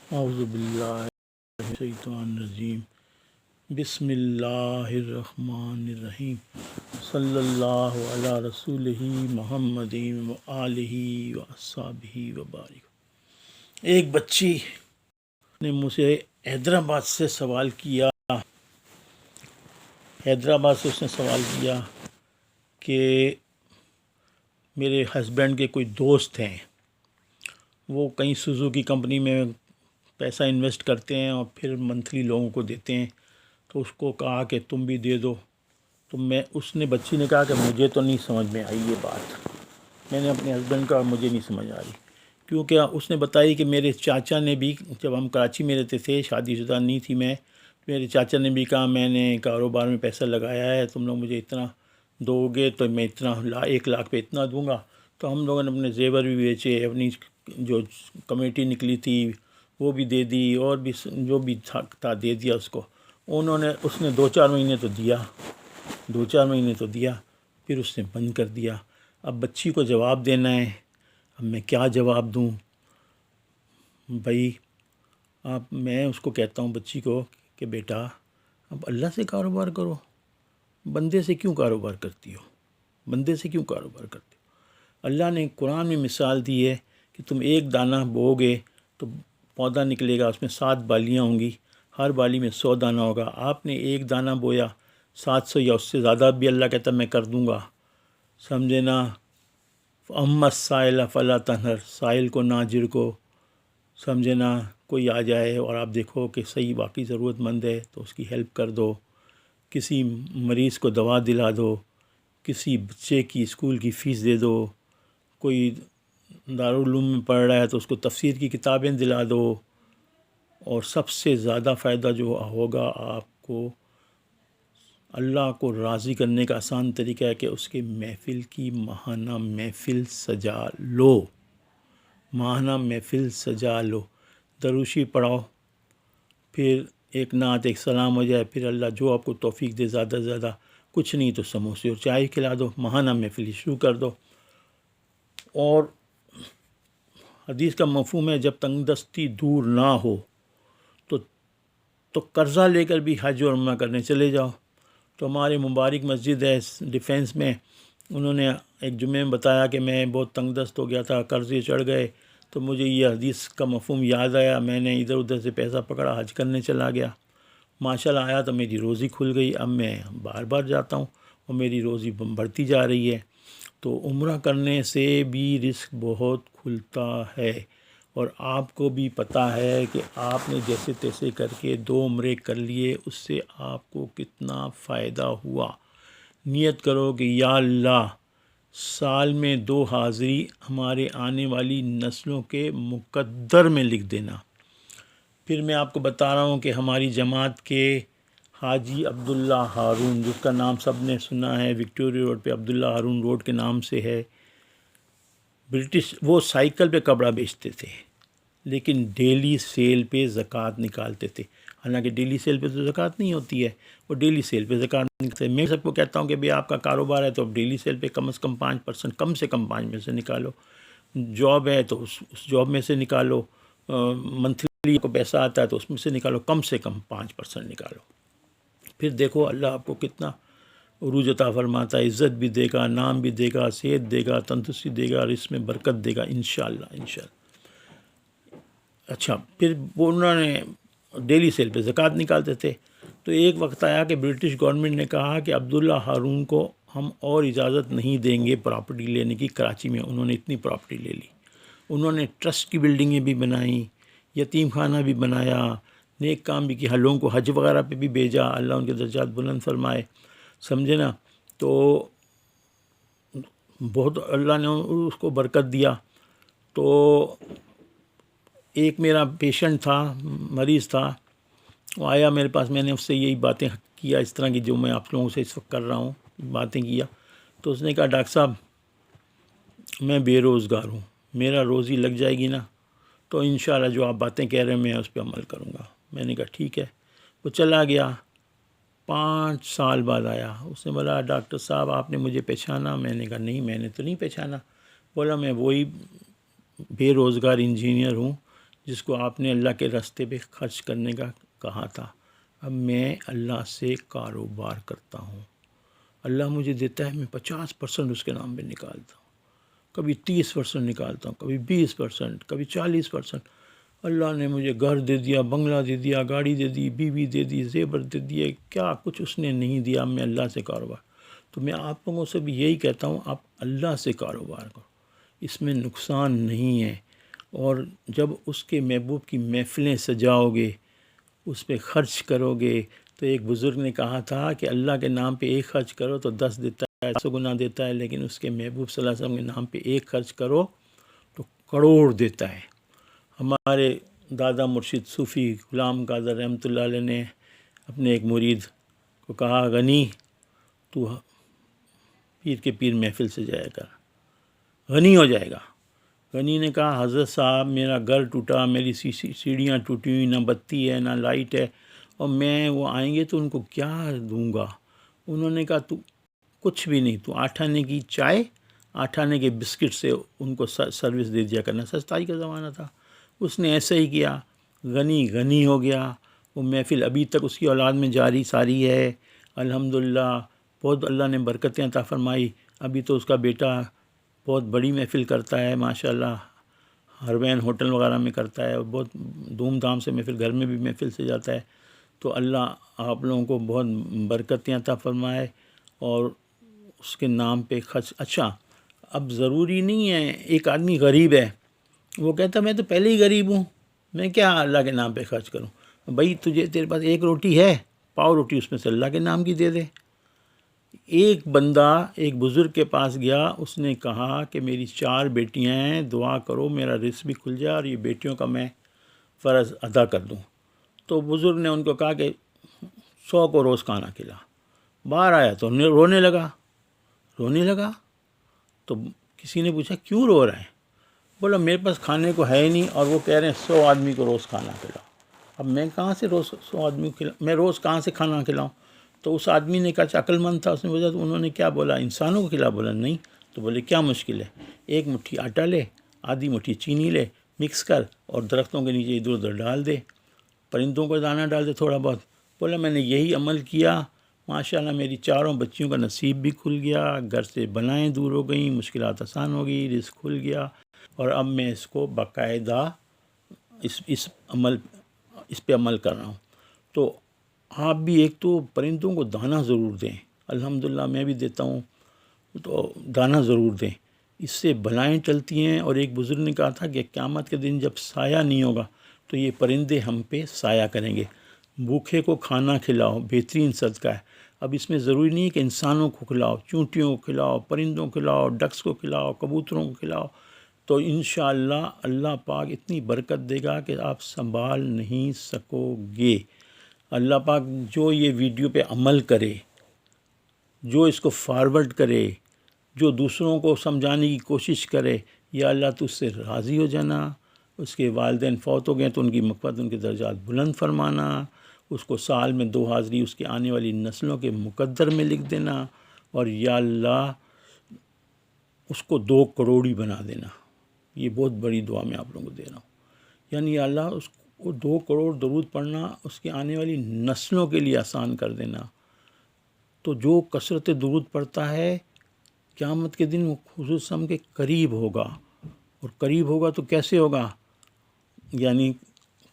اعوذ باللہ من الشیطان الرجیم بسم اللہ الرحمن الرحیم صلی اللہ علی رسولہ محمد وآلہ واصحابہ وبارک۔ ایک بچی نے مجھ سے حیدرآباد سے سوال کیا اس نے سوال کیا کہ میرے ہسبینڈ کے کوئی دوست ہیں، وہ کہیں سوزوکی کمپنی میں پیسہ انویسٹ کرتے ہیں اور پھر منتھلی لوگوں کو دیتے ہیں، تو اس کو کہا کہ تم بھی دے دو۔ تو بچی نے کہا کہ مجھے تو نہیں سمجھ میں آئی یہ بات، میں نے اپنے ہسبینڈ کا مجھے نہیں سمجھ آ رہی، کیونکہ اس نے بتائی کہ میرے چاچا نے بھی، جب ہم کراچی میں رہتے تھے، شادی شدہ نہیں تھی میں، میرے چاچا نے بھی کہا میں نے کاروبار میں پیسہ لگایا ہے، تم لوگ مجھے اتنا دو گے تو میں اتنا 1 لاکھ پہ اتنا دوں گا۔ تو ہم لوگوں نے اپنے زیور بھی بیچے، اپنی جو کمیٹی نکلی تھی وہ بھی دے دی، اور بھی جو بھی تھا دے دیا اس کو۔ اس نے 2-4 مہینے تو دیا، پھر اس نے بند کر دیا۔ اب بچی کو جواب دینا ہے، اب میں کیا جواب دوں بھائی؟ میں اس کو کہتا ہوں بچی کو کہ بیٹا اب اللہ سے کاروبار کرو، بندے سے کیوں کاروبار کرتی ہو؟ اللہ نے قرآن میں مثال دی ہے کہ تم 1 دانہ بو گے تو پودا نکلے گا، اس میں 7 بالیاں ہوں گی، ہر بالی میں 100 دانہ ہوگا۔ آپ نے 1 دانہ بویا، 700 یا اس سے زیادہ بھی اللہ کہتا میں کر دوں گا، سمجھے نا؟ اما السائل فلا تنہر، سائل کو ناجر کو، سمجھے نا؟ کوئی آ جائے اور آپ دیکھو کہ صحیح واقعی ضرورت مند ہے تو اس کی ہیلپ کر دو، کسی مریض کو دوا دلا دو، کسی بچے کی اسکول کی فیس دے دو، کوئی دارالعلوم میں پڑھ رہا ہے تو اس کو تفسیر کی کتابیں دلا دو۔ اور سب سے زیادہ فائدہ جو ہوگا آپ کو، اللہ کو راضی کرنے کا آسان طریقہ ہے کہ اس کے محفل کی ماہانہ محفل سجا لو، دروشی پڑھاؤ، پھر ایک نعت ایک سلام ہو جائے، پھر اللہ جو آپ کو توفیق دے، زیادہ سے زیادہ کچھ نہیں تو سموسے اور چائے کھلا دو، ماہانہ محفل شروع کر دو۔ اور حدیث کا مفہوم ہے جب تنگ دستی دور نہ ہو تو قرضہ لے کر بھی حج اور عمرہ کرنے چلے جاؤ۔ تو ہمارے مبارک مسجد ہے ڈیفینس میں، انہوں نے ایک جمعے میں بتایا کہ میں بہت تنگ دست ہو گیا تھا، قرضے چڑھ گئے، تو مجھے یہ حدیث کا مفہوم یاد آیا، میں نے ادھر ادھر سے پیسہ پکڑا، حج کرنے چلا گیا، ماشاءاللہ آیا تو میری روزی کھل گئی، اب میں بار بار جاتا ہوں اور میری روزی بڑھتی جا رہی ہے۔ تو عمرہ کرنے سے بھی رزق بہت کھلتا ہے، اور آپ کو بھی پتہ ہے کہ آپ نے جیسے تیسے کر کے 2 عمرے کر لیے، اس سے آپ کو کتنا فائدہ ہوا۔ نیت کرو کہ یا اللہ سال میں 2 حاضری ہمارے آنے والی نسلوں کے مقدر میں لکھ دینا۔ پھر میں آپ کو بتا رہا ہوں کہ ہماری جماعت کے حاجی عبداللہ ہارون، جس کا نام سب نے سنا ہے، وکٹوریہ روڈ پہ عبداللہ ہارون روڈ کے نام سے ہے، وہ سائیکل پہ کپڑا بیچتے تھے لیکن ڈیلی سیل پہ زکوٰۃ نکالتے تھے۔ حالانکہ ڈیلی سیل پہ تو زکوٰۃ نہیں ہوتی ہے، وہ ڈیلی سیل پہ زکوٰۃ نکالتے ہیں۔ میں سب کو کہتا ہوں کہ بھئی آپ کا کاروبار ہے تو اب ڈیلی سیل پہ کم از کم 5%، کم سے کم 5 میں سے نکالو۔ جاب ہے تو اس جاب میں سے نکالو، منتھلی کو پیسہ آتا ہے تو اس میں سے نکالو، کم سے کم 5% نکالو۔ پھر دیکھو اللہ آپ کو کتنا عروج عطا فرماتا ہے، عزت بھی دے گا، نام بھی دے گا، صحت دے گا، تندرستی دے گا، اور اس میں برکت دے گا انشاءاللہ۔ اچھا، پھر وہ انہوں نے ڈیلی سیل پہ زکوٰۃ نکالتے تھے، تو ایک وقت آیا کہ برٹش گورنمنٹ نے کہا کہ عبداللہ ہارون کو ہم اور اجازت نہیں دیں گے پراپرٹی لینے کی کراچی میں۔ انہوں نے اتنی پراپرٹی لے لی، انہوں نے ٹرسٹ کی بلڈنگیں بھی بنائیں، یتیم خانہ بھی بنایا، نیک کام بھی کیا، لوگوں کو حج وغیرہ پہ بھی بھیجا، اللہ ان کے درجات بلند فرمائے، سمجھے نا؟ تو بہت اللہ نے اس کو برکت دیا۔ تو ایک میرا پیشنٹ تھا، مریض تھا، وہ آیا میرے پاس، میں نے اس سے یہی باتیں کیا اس طرح کی جو میں آپ لوگوں سے اس وقت کر رہا ہوں، باتیں کیا۔ تو اس نے کہا ڈاکٹر صاحب میں بے روزگار ہوں، میرا روزی لگ جائے گی نا تو انشاءاللہ جو آپ باتیں کہہ رہے ہیں میں اس پہ عمل کروں گا۔ میں نے کہا ٹھیک ہے۔ وہ چلا گیا، 5 سال بعد آیا، اس نے بولا ڈاکٹر صاحب آپ نے مجھے پہچانا؟ میں نے کہا نہیں میں نے تو نہیں پہچانا۔ بولا میں وہی بے روزگار انجینئر ہوں جس کو آپ نے اللہ کے راستے پہ خرچ کرنے کا کہا تھا، اب میں اللہ سے کاروبار کرتا ہوں۔ اللہ مجھے دیتا ہے، میں 50% اس کے نام پہ نکالتا ہوں، کبھی 30% نکالتا ہوں، کبھی 20%، کبھی 40%۔ اللہ نے مجھے گھر دے دیا، بنگلہ دے دیا، گاڑی دے دی، بیوی دے دی، زیور دے دیے، کیا کچھ اس نے نہیں دیا، میں اللہ سے کاروبار۔ تو میں آپ لوگوں سے بھی یہی کہتا ہوں، آپ اللہ سے کاروبار کرو، اس میں نقصان نہیں ہے۔ اور جب اس کے محبوب کی محفلیں سجاؤ گے، اس پہ خرچ کرو گے، تو ایک بزرگ نے کہا تھا کہ اللہ کے نام پہ ایک خرچ کرو تو 10 دیتا ہے، 100 گنا دیتا ہے، لیکن اس کے محبوب صلی اللہ علیہ وسلم کے نام پہ ایک خرچ کرو تو کروڑ دیتا ہے۔ ہمارے دادا مرشد صوفی غلام قادر رحمۃ اللہ علیہ نے اپنے ایک مرید کو کہا، غنی تو پیر کے پیر محفل سے جایا کر، غنی ہو جائے گا۔ غنی نے کہا، حضرت صاحب میرا گھر ٹوٹا، میری سیڑھیاں ٹوٹی ہوئی، نہ بتی ہے نہ لائٹ ہے، اور میں وہ آئیں گے تو ان کو کیا دوں گا؟ انہوں نے کہا، تو کچھ بھی نہیں، تو 8 آنے کی چائے، 8 آنے کے بسکٹ سے ان کو سروس دے دیا کرنا۔ سستائی کا زمانہ تھا، اس نے ایسا ہی کیا، غنی ہو گیا۔ وہ محفل ابھی تک اس کی اولاد میں جاری ساری ہے، الحمدللہ، بہت اللہ نے برکتیں عطا فرمائی۔ ابھی تو اس کا بیٹا بہت بڑی محفل کرتا ہے ماشاءاللہ، حرمین ہوٹل وغیرہ میں کرتا ہے، اور بہت دھوم دھام سے محفل، گھر میں بھی محفل سے جاتا ہے۔ تو اللہ آپ لوگوں کو بہت برکتیں عطا فرمائے، اور اس کے نام پہ خرچ۔ اچھا، اب ضروری نہیں ہے، ایک آدمی غریب ہے، وہ کہتا میں تو پہلے ہی غریب ہوں، میں کیا اللہ کے نام پہ خرچ کروں؟ بھائی تیرے پاس ایک روٹی ہے، پاؤ روٹی اس میں سے اللہ کے نام کی دے دے۔ ایک بندہ ایک بزرگ کے پاس گیا، اس نے کہا کہ میری 4 بیٹیاں ہیں، دعا کرو میرا رزق بھی کھل جائے اور یہ بیٹیوں کا میں فرض ادا کر دوں۔ تو بزرگ نے ان کو کہا کہ 100 کو روز کھانا کھلا۔ باہر آیا تو رونے لگا۔ تو کسی نے پوچھا کیوں رو رہے ہیں؟ بولا میرے پاس کھانے کو ہے ہی نہیں، اور وہ کہہ رہے ہیں 100 آدمی کو روز کھانا کھلاؤ۔ اب میں کہاں سے روز 100 آدمی کو میں روز کہاں سے کھانا کھلاؤں؟ تو اس آدمی نے کہا، عقل مند تھا، اس نے بولا، تو انہوں نے کیا بولا، انسانوں کو کھلا؟ بولا نہیں۔ تو بولے کیا مشکل ہے، 1 مٹھی آٹا لے، آدھی مٹھی چینی لے، مکس کر اور درختوں کے نیچے ادھر ادھر ڈال دے، پرندوں کو دانہ ڈال دے تھوڑا بہت۔ بولا میں نے یہی عمل کیا، ماشاءاللہ میری 4 بچیوں کا نصیب بھی کھل گیا، گھر سے بلائیں دور ہو گئیں، مشکلات آسان ہو گئی، رزق کھل گیا، اور اب میں اس کو باقاعدہ اس پہ عمل کر رہا ہوں۔ تو آپ بھی ایک تو پرندوں کو دانہ ضرور دیں، الحمدللہ میں بھی دیتا ہوں، تو دانہ ضرور دیں، اس سے بلائیں ٹلتی ہیں۔ اور ایک بزرگ نے کہا تھا کہ قیامت کے دن جب سایہ نہیں ہوگا تو یہ پرندے ہم پہ سایہ کریں گے۔ بھوکے کو کھانا کھلاؤ، بہترین صدقہ ہے۔ اب اس میں ضروری نہیں ہے کہ انسانوں کو کھلاؤ، چونٹیوں کو کھلاؤ، پرندوں کو کھلاؤ، ڈکس کو کھلاؤ، کبوتروں کو کھلاؤ، تو انشاءاللہ اللہ پاک اتنی برکت دے گا کہ آپ سنبھال نہیں سکو گے۔ اللہ پاک جو یہ ویڈیو پہ عمل کرے، جو اس کو فارورڈ کرے، جو دوسروں کو سمجھانے کی کوشش کرے، یا اللہ تو اس سے راضی ہو جانا، اس کے والدین فوت ہو گئے تو ان کی مغفرت، ان کے درجات بلند فرمانا، اس کو سال میں 2 حاضری اس کی آنے والی نسلوں کے مقدر میں لکھ دینا، اور یا اللہ اس کو 2 کروڑی بنا دینا۔ یہ بہت بڑی دعا میں آپ لوگوں کو دے رہا ہوں، یعنی یا اللہ اس کو 2 کروڑ درود پڑھنا اس کی آنے والی نسلوں کے لیے آسان کر دینا۔ تو جو کثرت درود پڑھتا ہے قیامت کے دن وہ حضور صلی اللہ علیہ وسلم کے قریب ہوگا، اور قریب ہوگا تو کیسے ہوگا؟ یعنی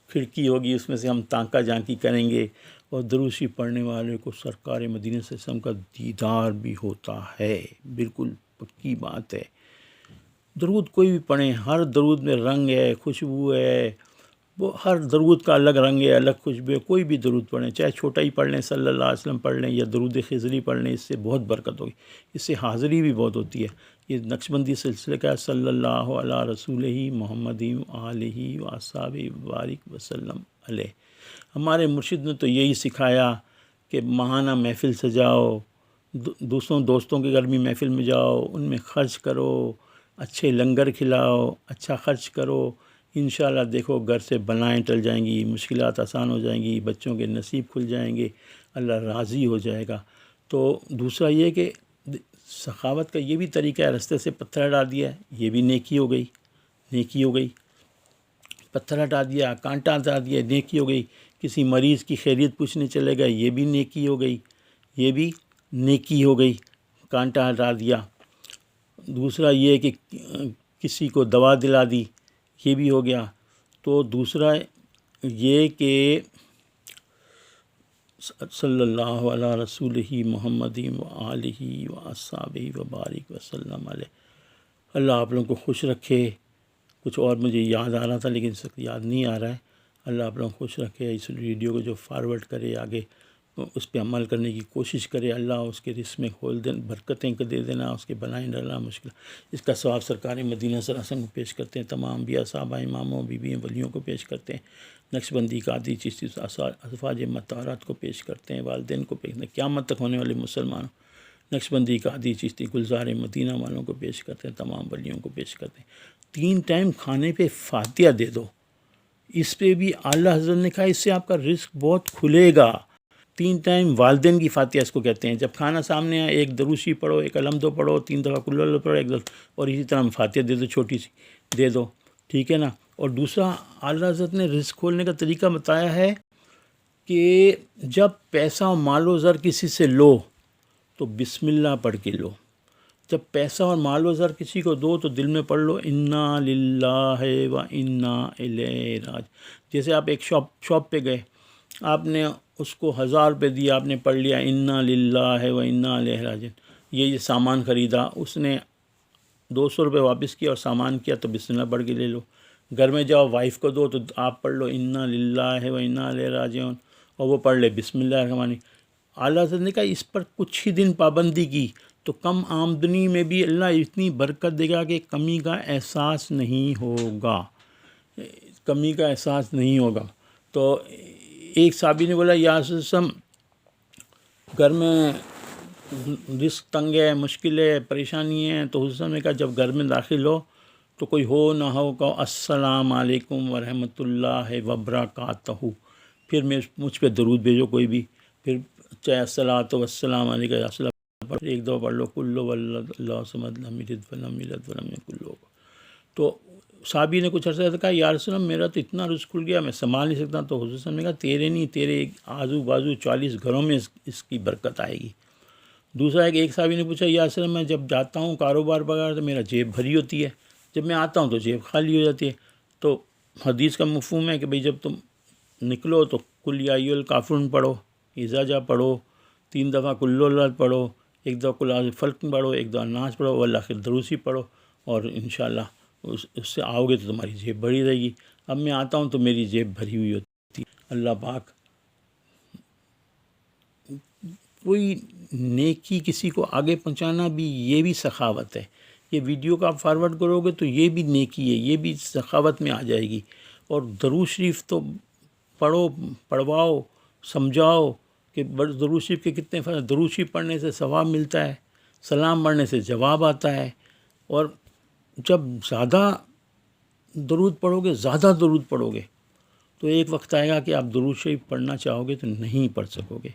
کھڑکی ہوگی، اس میں سے ہم تانکا جھانکی کریں گے، اور درود شریف پڑھنے والے کو سرکار مدینہ صلی اللہ علیہ وسلم کا دیدار بھی ہوتا ہے، بالکل پکی بات ہے۔ درود کوئی بھی پڑھیں، ہر درود میں رنگ ہے، خوشبو ہے، وہ ہر درود کا الگ رنگ ہے، الگ خوشبو ہے۔ کوئی بھی درود پڑھیں، چاہے چھوٹا ہی پڑھ لیں، صلی اللہ علیہ وسلم پڑھ لیں، یا درود خضری پڑھ لیں، اس سے بہت برکت ہوگی، اس سے حاضری بھی بہت ہوتی ہے۔ یہ نقشبندی سلسلے کا ہے، صلی اللہ علیہ رسول محمد آلہ و اصحابہ بارک وسلم علیہ۔ ہمارے مرشد نے تو یہی سکھایا کہ ماہانہ محفل سجاؤ، دوستوں کے گھر بھی محفل میں جاؤ، ان میں خرچ کرو، اچھے لنگر کھلاؤ، اچھا خرچ کرو، انشاءاللہ دیکھو گھر سے بلائیں ٹل جائیں گی، مشکلات آسان ہو جائیں گی، بچوں کے نصیب کھل جائیں گے، اللہ راضی ہو جائے گا۔ تو دوسرا یہ کہ سخاوت کا یہ بھی طریقہ ہے، رستے سے پتھر ڈال دیا ہے، یہ بھی نیکی ہو گئی۔ پتھر ہٹا دیا، کانٹا ہٹا دیا، نیکی ہو گئی. کسی مریض کی خیریت پوچھنے چلے گئے، یہ بھی نیکی ہو گئی، یہ بھی نیکی ہو گئی، کانٹا ہٹا دیا. دوسرا یہ کہ کسی کو دوا دلا دی، یہ بھی ہو گیا. تو دوسرا یہ کہ صلی اللہ علیہ رسول محمد و آلہ و اصحابہ و بارک وسلم علیہ. اللہ آپ لوگوں کو خوش رکھے. کچھ اور مجھے یاد آ رہا تھا لیکن اس وقت یاد نہیں آ رہا ہے. اللہ آپ لوگوں کو خوش رکھے. اس ویڈیو کو جو فارورڈ کرے آگے اس پہ عمل کرنے کی کوشش کرے، اللہ اس کے رزق میں کھول دے، برکتیں دے دینا، اس کے بلائیں ڈالنا مشکل. اس کا ثواب سرکار مدینہ صلی اللہ علیہ وسلم کو پیش کرتے ہیں، تمام انبیاء، صحابہ، اماموں، بیویوں، ولیوں کو پیش کرتے ہیں، نقشبندی، قادری، چشتی، ازواج مطہرات کو پیش کرتے ہیں، والدین کو پیش کرتے ہیں، قیامت تک ہونے والے مسلمانوں، نقشبندی، قادری، چشتی، گلزار مدینہ والوں کو پیش کرتے ہیں، تمام ولیوں کو پیش کرتے ہیں. 3 ٹائم کھانے پہ فاتحہ دے دو. اس پہ بھی اعلیٰ حضرت نے کہا اس سے آپ کا رزق بہت کھلے گا. 3 ٹائم والدین کی فاتحہ اس کو کہتے ہیں. جب کھانا سامنے آئے ایک دروشی پڑھو، ایک الحمدو پڑھو، 3 دفعہ کل اللہ پڑھو، ایک دفعہ، اور اسی طرح فاتحہ دے دو، چھوٹی سی دے دو، ٹھیک ہے نا. اور دوسرا اعلیٰ حضرت نے رزق کھولنے کا طریقہ بتایا ہے کہ جب پیسہ و مال و زر کسی سے لو تو بسم اللہ پڑھ کے لو. جب پیسہ اور مال و زر کسی کو دو تو دل میں پڑھ لو انا للہ و انا الیہ راجعون. جیسے آپ ایک شاپ پہ گئے، آپ نے اس کو 1000 روپے دیا، آپ نے پڑھ لیا انا للہ و انا الیہ راجعون. یہ سامان خریدا، اس نے 200 روپے واپس کیا اور سامان کیا تو بسم اللہ پڑھ کے لے لو. گھر میں جاؤ وائف کو دو تو آپ پڑھ لو انا للہ و انا الیہ راجعون، اور وہ پڑھ لے بسم اللہ الرحمن الرحیم. اعلیٰ حضرت نے کہا اس پر کچھ ہی دن پابندی کی تو کم آمدنی میں بھی اللہ اتنی برکت دے گا کہ کمی کا احساس نہیں ہوگا، کمی کا احساس نہیں ہوگا. تو ایک صحابی نے بولا یا رسول اللہ گھر میں رزق تنگ ہے، مشکل ہے، پریشانی ہے. تو حضرت نے کہا جب گھر میں داخل ہو تو کوئی ہو نہ ہو کہو السلام علیکم ورحمۃ اللہ وبرکاتہ. پھر مجھ پہ درود بھیجو کوئی بھی، پھر چاہے الصلاۃ والسلام علیکہ یا رسول اللہ، ایک دو پڑھ لو کل اللہ صمد لم یلد ولم یولد ولم یکن لہ. تو صحابی نے کچھ عرصہ کہا یا رسول اللہ میرا تو اتنا رزق کھل گیا میں سنبھال نہیں سکتا. تو حضور صلی اللہ علیہ وسلم نے کہا تیرے نہیں، تیرے آزو بازو 40 گھروں میں اس کی برکت آئے گی. دوسرا ایک صحابی نے پوچھا یا رسول اللہ میں جب جاتا ہوں کاروبار وغیرہ تو میرا جیب بھری ہوتی ہے، جب میں آتا ہوں تو جیب خالی ہو جاتی ہے. تو حدیث کا مفہوم ہے کہ بھئی جب تم نکلو تو کل یا ایھا الکافرون پڑھو، اذا جاء پڑھو، 3 دفعہ کل اللہ پڑھو، 1 دفعہ کل اعوذ بالفلق پڑھو، 1 دفعہ ناس پڑھو، اور اللہ کے دروسی پڑھو، اور انشاءاللہ اس سے آؤ گے تو تمہاری جیب بھری رہے گی. اب میں آتا ہوں تو میری جیب بھری ہوئی ہوتی ہے. اللہ پاک کوئی نیکی کسی کو آگے پہنچانا بھی یہ بھی سخاوت ہے. یہ ویڈیو کا آپ فارورڈ کرو گے تو یہ بھی نیکی ہے، یہ بھی سخاوت میں آ جائے گی. اور درود شریف تو پڑھو، پڑھواؤ، سمجھاؤ کہ درود شریف کے کتنے فائدے. درود شریف پڑھنے سے ثواب ملتا ہے، سلام پڑھنے سے جواب آتا ہے. اور جب زیادہ درود پڑھو گے، زیادہ درود پڑھو گے تو ایک وقت آئے گا کہ آپ درود شریف پڑھنا چاہو گے تو نہیں پڑھ سکو گے.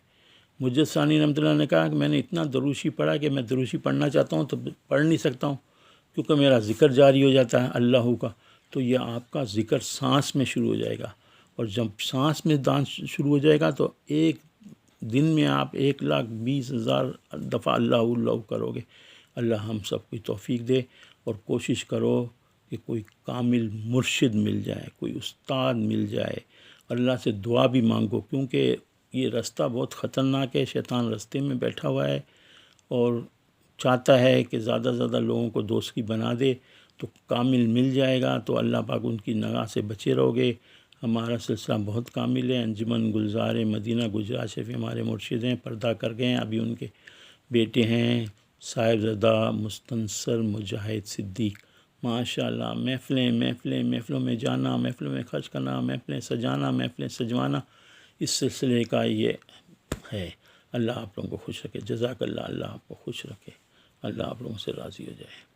مجد ثانی رحمۃ اللہ نے کہا کہ میں نے اتنا درود شریف پڑھا کہ میں درود شریف پڑھنا چاہتا ہوں تو پڑھ نہیں سکتا ہوں کیونکہ میرا ذکر جاری ہو جاتا ہے اللہ کا. تو یہ آپ کا ذکر سانس میں شروع ہو جائے گا، اور جب سانس میں دان شروع ہو جائے گا تو ایک دن میں آپ 1,20,000 دفعہ اللہ اللہ کرو گے. اللہ ہم سب کو توفیق دے، اور کوشش کرو کہ کوئی کامل مرشد مل جائے، کوئی استاد مل جائے. اللہ سے دعا بھی مانگو کیونکہ یہ رستہ بہت خطرناک ہے. شیطان رستے میں بیٹھا ہوا ہے اور چاہتا ہے کہ زیادہ سے زیادہ لوگوں کو دوستی بنا دے. تو کامل مل جائے گا تو اللہ پاک ان کی نگاہ سے بچے رہو گے. ہمارا سلسلہ بہت کامل ہے. انجمن گلزار مدینہ گجرات شریف ہمارے مرشد ہیں، پردہ کر گئے ہیں. ابھی ان کے بیٹے ہیں صاحبزادہ مستنصر مجاہد صدیق. ماشاء اللہ محفلوں میں جانا، محفلوں میں خرچ کرنا، محفلیں سجانا، محفلیں سجوانا، اس سلسلے کا یہ ہے. اللہ آپ لوگوں کو خوش رکھے. جزاک اللہ. اللہ آپ کو خوش رکھے. اللہ آپ لوگوں سے راضی ہو جائے.